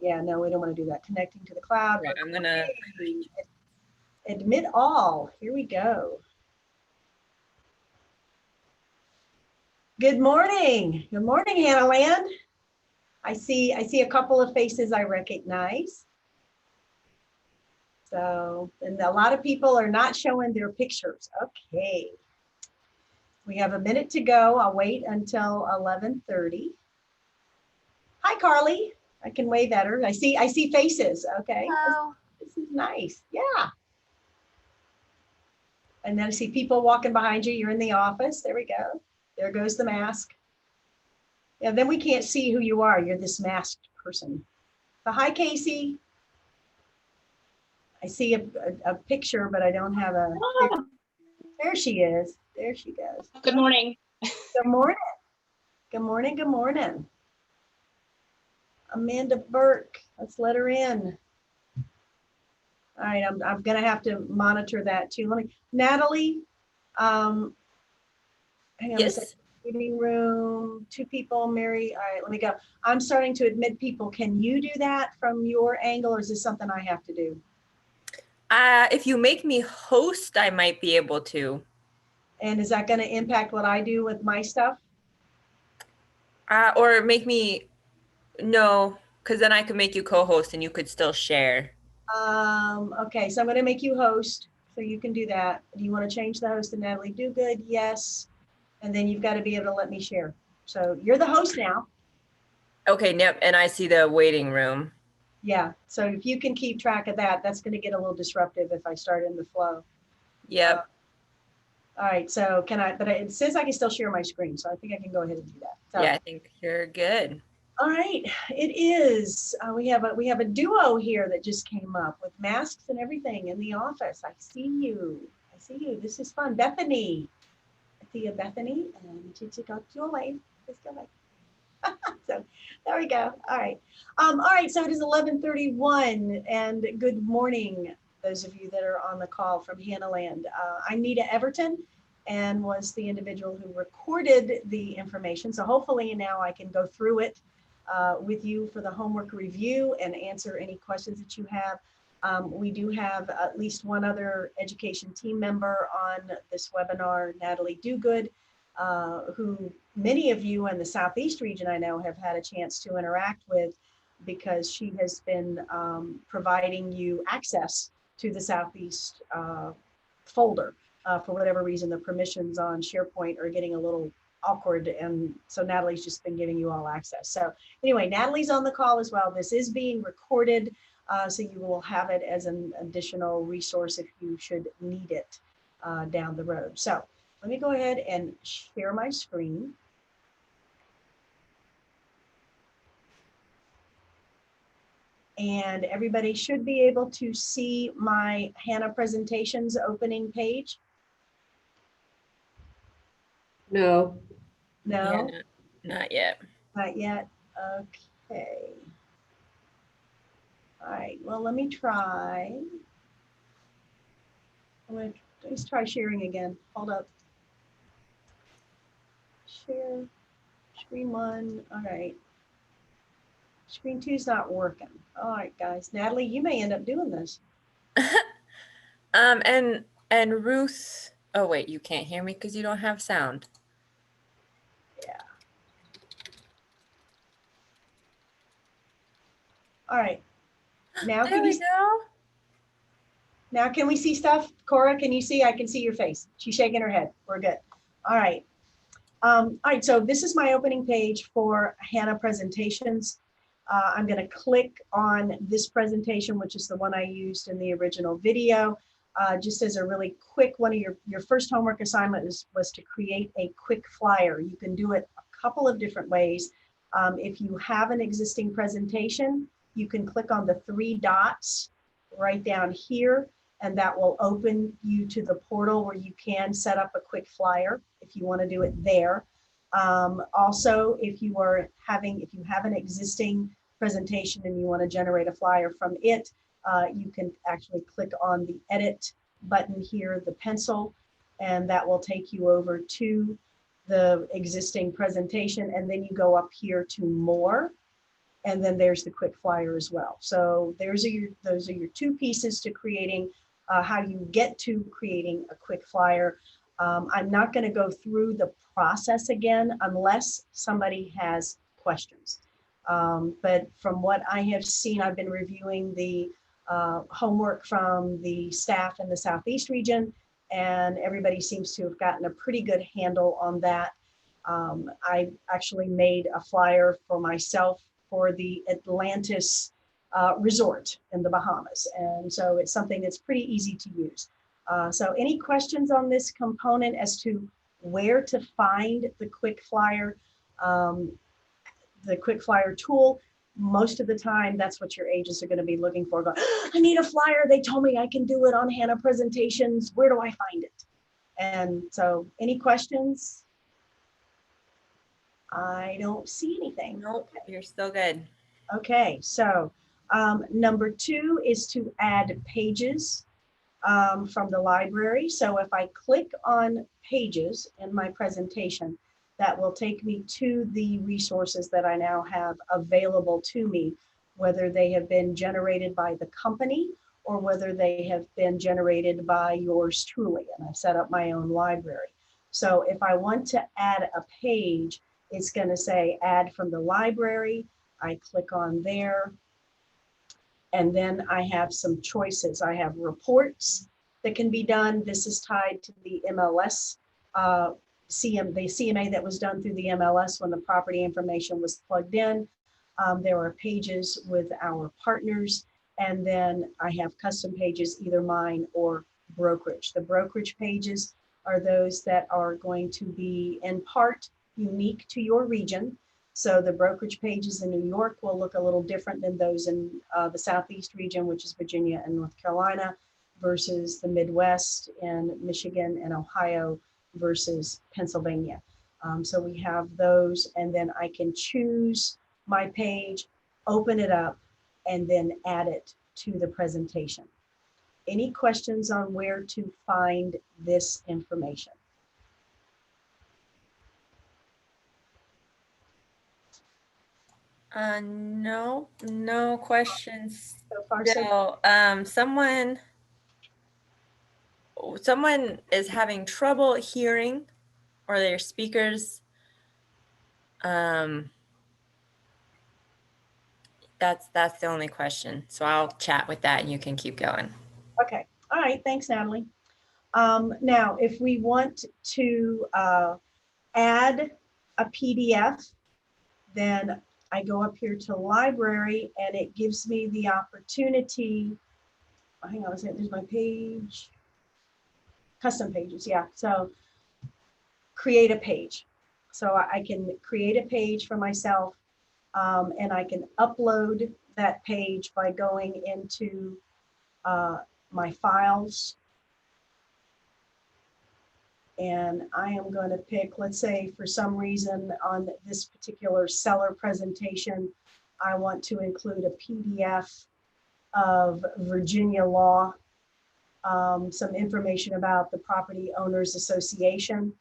Yeah, no, we don't want to do that. Connecting to the cloud. Right, I'm gonna. Admit all. Here we go. Good morning. Good morning, Hannah Land. I see a couple of faces I recognize. So, and a lot of people are not showing their pictures. Okay. We have a minute to go. I'll wait until 11:30. Hi, Carly. I can wave at her. I see faces. Okay. Hello. This is nice. Yeah. And then I see people walking behind you. You're in the office. There we go. There goes the mask. Yeah, then we can't see who you are. You're this masked person. So hi, Casey. I see a picture, but I don't have a, there she is. There she goes. Good morning. Good morning. Good morning, good morning. Amanda Burke, let's let her in. All right, I'm gonna have to monitor that too. Let me, Natalie, hang on a second. Meeting room, 2 people, Mary. All right, let me go. I'm starting to admit people. Can you do that from your angle, or is this something I have to do? If you make me host, I might be able to. And is that going to impact what I do with my stuff? Or make me, no, because then I could make you co-host and you could still share. Okay, so I'm going to make you host, so you can do that. Do you want to change the host to Natalie Duguid? Yes. And then you've got to be able to let me share. So you're the host now. Okay, yep, and I see the waiting room. Yeah, so if you can keep track of that, that's going to get a little disruptive if I start in the flow. Yep. All right, so can I, but it says I can still share my screen, so I think I can go ahead and do that. So, yeah, I think you're good. All right, it is. We have a duo here that just came up with masks and everything in the office. I see you. I see you. This is fun. Bethany. I see you, Bethany, and Chichi got you away. Just go away. So there we go. All right. All right. So it is 11:31, and good morning, those of you that are on the call from Hanna Land. I'm Nita Everton, and was the individual who recorded the information. So hopefully now I can go through it with you for the homework review and answer any questions that you have. We do have at least one other education team member on this webinar, Natalie Duguid, who many of you in the Southeast region I know have had a chance to interact with, because she has been providing you access to the Southeast folder. For whatever reason, the permissions on SharePoint are getting a little awkward, and so Natalie's just been giving you all access. So anyway, Natalie's on the call as well. This is being recorded, so you will have it as an additional resource if you should need it down the road. So let me go ahead and share my screen. And everybody should be able to see my Hanna presentations opening page. No. No, Yeah, not yet. not yet. Okay. All right, well, let me try. Let's try sharing again. Hold up. Share, screen 1, all right. Screen 2 is not working. All right, guys. Natalie, you may end up doing this. And Ruth, oh wait, you can't hear me because you don't have sound. Yeah. All right. Now there we go. Now can we see stuff? Cora, can you see? I can see your face. She's shaking her head. We're good. All right. All right, so this is my opening page for Hanna presentations. I'm going to click on this presentation, which is the one I used in the original video. Just as a really quick one, of your first homework assignment was to create a quick flyer. You can do it a couple of different ways. If you have an existing presentation, you can click on the 3 dots right down here, and that will open you to the portal where you can set up a quick flyer if you want to do it there. Also, if you have an existing presentation and you want to generate a flyer from it, you can actually click on the edit button here, the pencil, and that will take you over to the existing presentation. And then you go up here to more, And then there's the quick flyer as well. So those are your two pieces to creating how you get to creating a quick flyer. I'm not going to go through the process again unless somebody has questions. But from what I have seen, I've been reviewing the homework from the staff in the Southeast region, and everybody seems to have gotten a pretty good handle on that. I actually made a flyer for myself for the Atlantis resort in the Bahamas. And so it's something that's pretty easy to use. So any questions on this component as to where to find the quick flyer? The quick flyer tool, most of the time, that's what your agents are going to be looking for. Go, I need a flyer. They told me I can do it on Hanna presentations. Where do I find it? And so any questions? I don't see anything. Nope, you're still good. Okay, so number 2 is to add pages from the library. So if I click on pages in my presentation, that will take me to the resources that I now have available to me, whether they have been generated by the company or whether they have been generated by yours truly. And I've set up my own library. So if I want to add a page, it's going to say add from the library. I click on there. And then I have some choices. I have reports that can be done. This is tied to the MLS, the CMA that was done through the MLS when the property information was plugged in. There are pages with our partners. And then I have custom pages, either mine or brokerage. The brokerage pages are those that are going to be in part unique to your region. So the brokerage pages in New York will look a little different than those in the Southeast region, which is Virginia and North Carolina, versus the Midwest in Michigan and Ohio versus Pennsylvania. So we have those, and then I can choose my page, open it up, and then add it to the presentation. Any questions on where to find this information? No questions. So far, so So, someone is having trouble hearing, or their speakers. That's the only question. So I'll chat with that and you can keep going. okay. All right. Thanks, Natalie. Now, if we want to add a PDF, then I go up here to library and it gives me the opportunity. Hang on a second, there's my page. Custom pages, yeah. So create a page. So I can create a page for myself and I can upload that page by going into my files. And I am going to pick, let's say for some reason on this particular seller presentation, I want to include a PDF of Virginia law, some information about the Property Owners Association.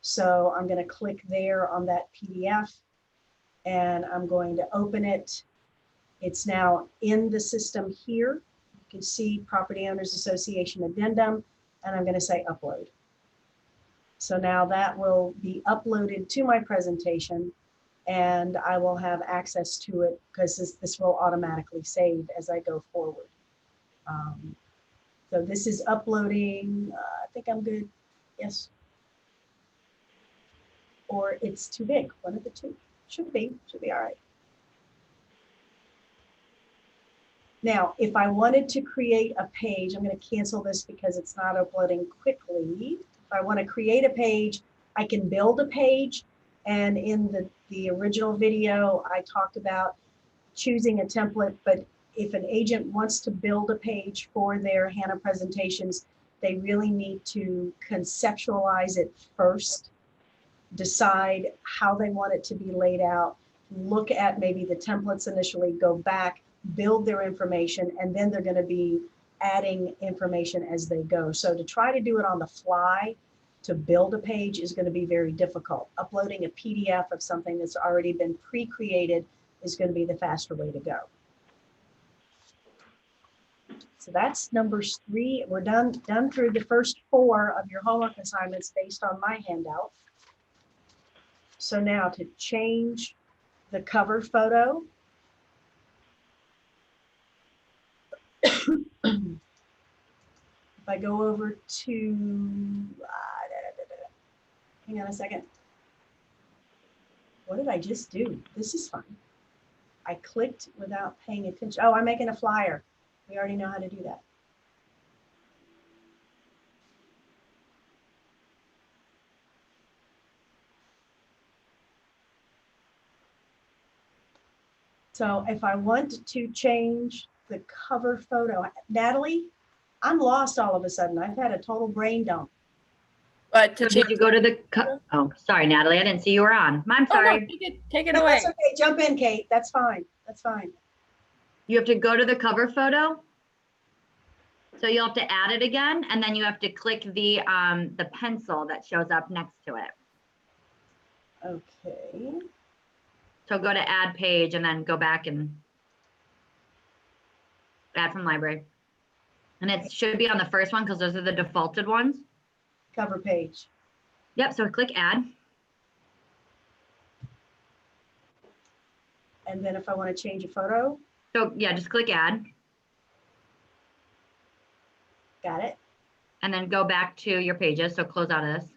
So I'm going to click there on that PDF and I'm going to open it. It's now in the system here. You can see Property Owners Association addendum, and I'm going to say upload. So now that will be uploaded to my presentation and I will have access to it because this will automatically save as I go forward. So this is uploading. I think I'm good. Yes. Or it's too big. One of the two. Should be all right. Now, if I wanted to create a page, I'm going to cancel this because it's not uploading quickly. If I want to create a page, I can build a page. And in the original video, I talked about choosing a template, but if an agent wants to build a page for their Hanna presentations, they really need to conceptualize it first, decide how they want it to be laid out, look at maybe the templates initially, go back, build their information, and then they're going to be adding information as they go. So to try to do it on the fly, to build a page is going to be very difficult. Uploading a PDF of something that's already been pre-created is going to be the faster way to go. So that's numbers 3. We're done through the first 4 of your homework assignments based on my handout. So now to change the cover photo, if I go over to, hang on a second. What did I just do? This is fun. I clicked without paying attention. Oh, I'm making a flyer. We already know how to do that. So if I want to change the cover photo, Natalie, I'm lost all of a sudden. I've had a total brain dump. But So did you go to the, oh, sorry, Natalie, I didn't see you were on. I'm Oh, no, sorry. take it No, away. that's okay. Jump in, Kate. That's fine. That's fine. You have to go to the cover photo. So you'll have to add it again, and then you have to click the pencil that shows up next to it. Okay. So go to add page and then go back and add from library. And it should be on the first one because those are the defaulted ones. Cover page. Yep, so click add. And then if I want to change a photo, So yeah, just click add got it. and then go back to your pages. So close out of this.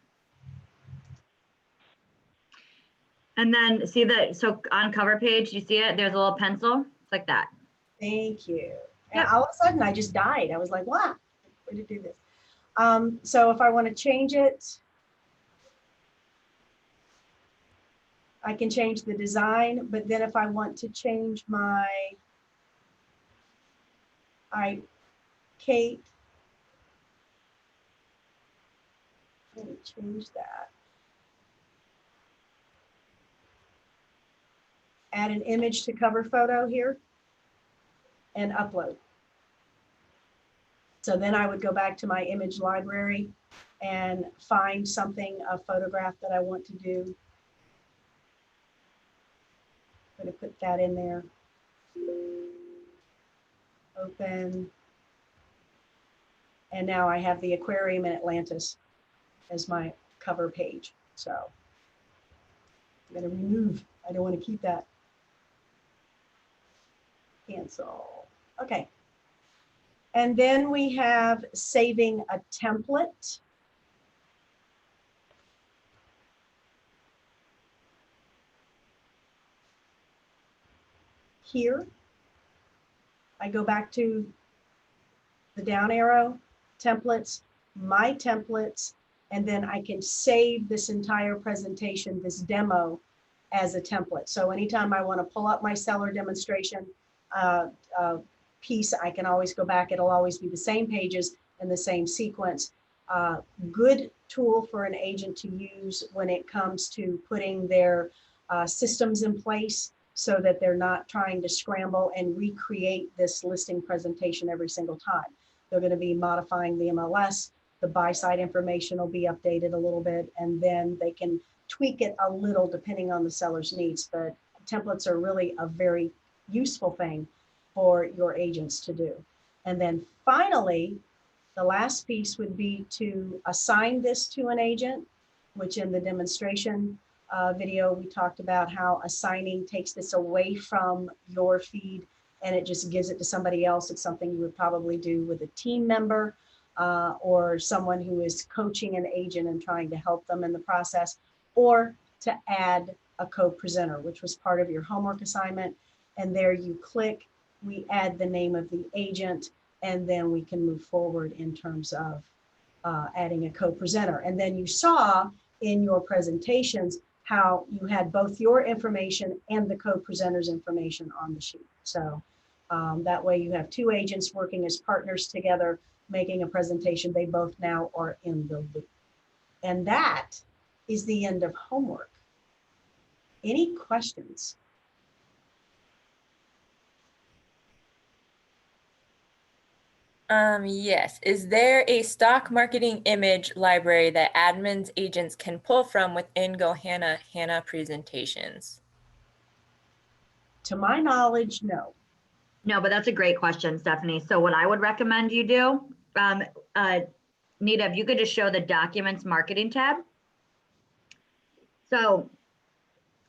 And then see that, so on cover page, you see it? There's a little pencil. It's like that. Thank you. And Yep. all of a sudden I just died. I was like, wow, where did do this? So if I want to change it, I can change the design, but then if I want to change my, Kate, let me change that. Add an image to cover photo here and upload. So then I would go back to my image library and find something, a photograph that I want to do. I'm going to put that in there. Open. And now I have the aquarium in Atlantis as my cover page. So I'm going to remove. I don't want to keep that. Cancel. Okay. And then we have saving a template. Here, I go back to the down arrow, templates, my templates, and then I can save this entire presentation, this demo, as a template. So anytime I want to pull up my seller demonstration piece, I can always go back. It'll always be the same pages and the same sequence. Good tool for an agent to use when it comes to putting their systems in place so that they're not trying to scramble and recreate this listing presentation every single time. They're going to be modifying the MLS, the buy side information will be updated a little bit, and then they can tweak it a little depending on the seller's needs. But templates are really a very useful thing for your agents to do. And then finally, the last piece would be to assign this to an agent, which in the demonstration video, we talked about how assigning takes this away from your feed and it just gives it to somebody else. It's something you would probably do with a team member or someone who is coaching an agent and trying to help them in the process, or to add a co-presenter, which was part of your homework assignment. And there you click, we add the name of the agent, and then we can move forward in terms of adding a co-presenter. And then you saw in your presentations how you had both your information and the co-presenter's information on the sheet. So that way you have two agents working as partners together, making a presentation. They both now are in the loop. And that is the end of homework. Any questions? Yes. Is there a stock marketing image library that admins agents can pull from within Hanna presentations? To my knowledge, no. No, but that's a great question, Stephanie. So what I would recommend you do, Nita, if you could just show the documents marketing tab. So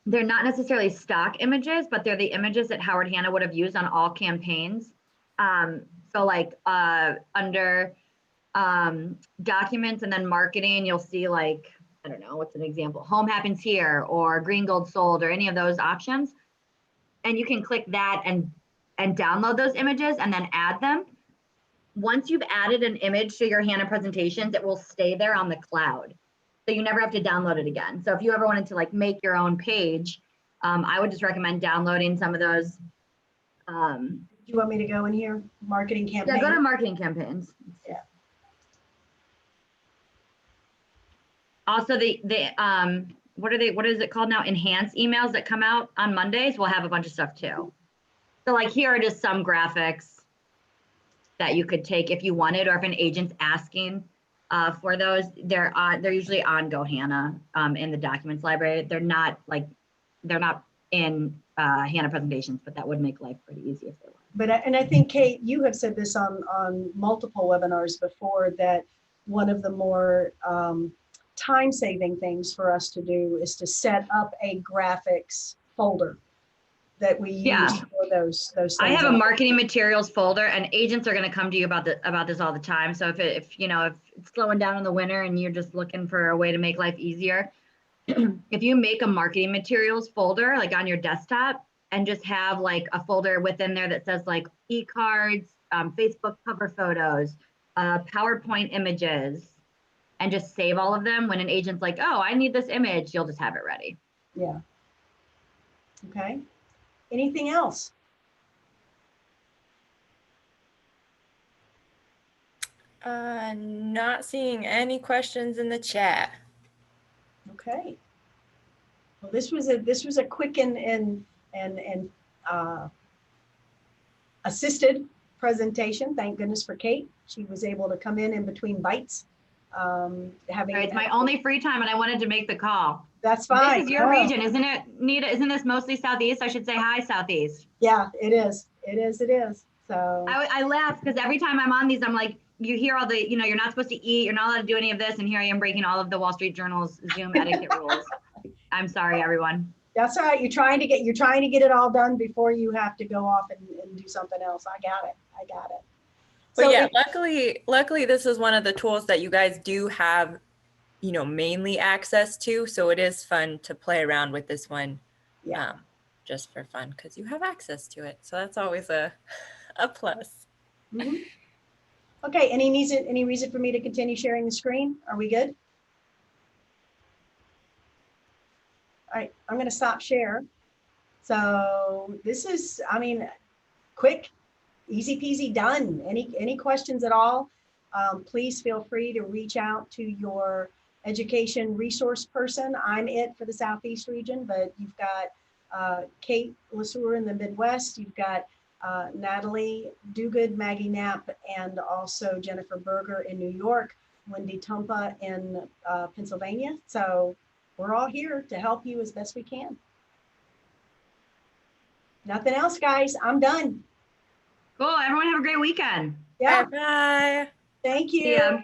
they're not necessarily stock images, but they're the images that Howard Hanna would have used on all campaigns. So like under documents and then marketing, you'll see like, I don't know, what's an example? Home happens here, or green gold sold, or any of those options. And you can click that and download those images and then add them. Once you've added an image to your Hanna presentations, it will stay there on the cloud. So you never have to download it again. So if you ever wanted to like make your own page, I would just recommend downloading some of those. Do you want me to go in here? Marketing campaign? Yeah, go to marketing campaigns. Yeah. Also what is it called now? Enhanced emails that come out on Mondays will have a bunch of stuff too. So like here are just some graphics that you could take if you wanted, or if an agent's asking for those. They're usually on GoHanna in the documents library. They're not in Hanna presentations, but that would make life pretty easy if they were. But and I think, Kate, you have said this on multiple webinars before, that one of the more time-saving things for us to do is to set up a graphics folder that we use for those things. I have a marketing materials folder, and agents are going to come to you about this all the time. So if it's slowing down in the winter and you're just looking for a way to make life easier, if you make a marketing materials folder like on your desktop and just have like a folder within there that says like e-cards, Facebook cover photos, PowerPoint images, and just save all of them, when an agent's like, oh, I need this image, you'll just have it ready. Yeah. Okay. Anything else? Not seeing any questions in the chat. Okay. Well, this was a quick and assisted presentation. Thank goodness for Kate. She was able to come in between bites. It's my only free time, and I wanted to make the call. That's fine. This is your region, isn't it, Nita? Isn't this mostly Southeast? I should say hi, Southeast. Yeah, it is. It is. It is. So I laugh because every time I'm on these, I'm like, you hear all the, you're not supposed to eat, you're not allowed to do any of this, and here I am breaking all of the Wall Street Journal's Zoom etiquette rules. I'm sorry, everyone. That's all right. You're trying to get it all done before you have to go off and do something else. I got it. But So yeah, luckily this is one of the tools that you guys do have, mainly access to. So it is fun to play around with this one, just for fun, because you have access to it. So that's always a plus. Mm-hmm. Okay. Any reason for me to continue sharing the screen? Are we good? All right. I'm going to stop share. So this is, quick. Easy peasy, done. Any questions at all? Please feel free to reach out to your education resource person. I'm it for the Southeast region, but you've got Kate Lesueur in the Midwest. You've got Natalie Duguid, Maggie Knapp, and also Jennifer Berger in New York, Wendy Tumpa in Pennsylvania. So we're all here to help you as best we can. Nothing else, guys. I'm done. Cool. Everyone have a great weekend. Yeah. Bye. Thank you. See ya.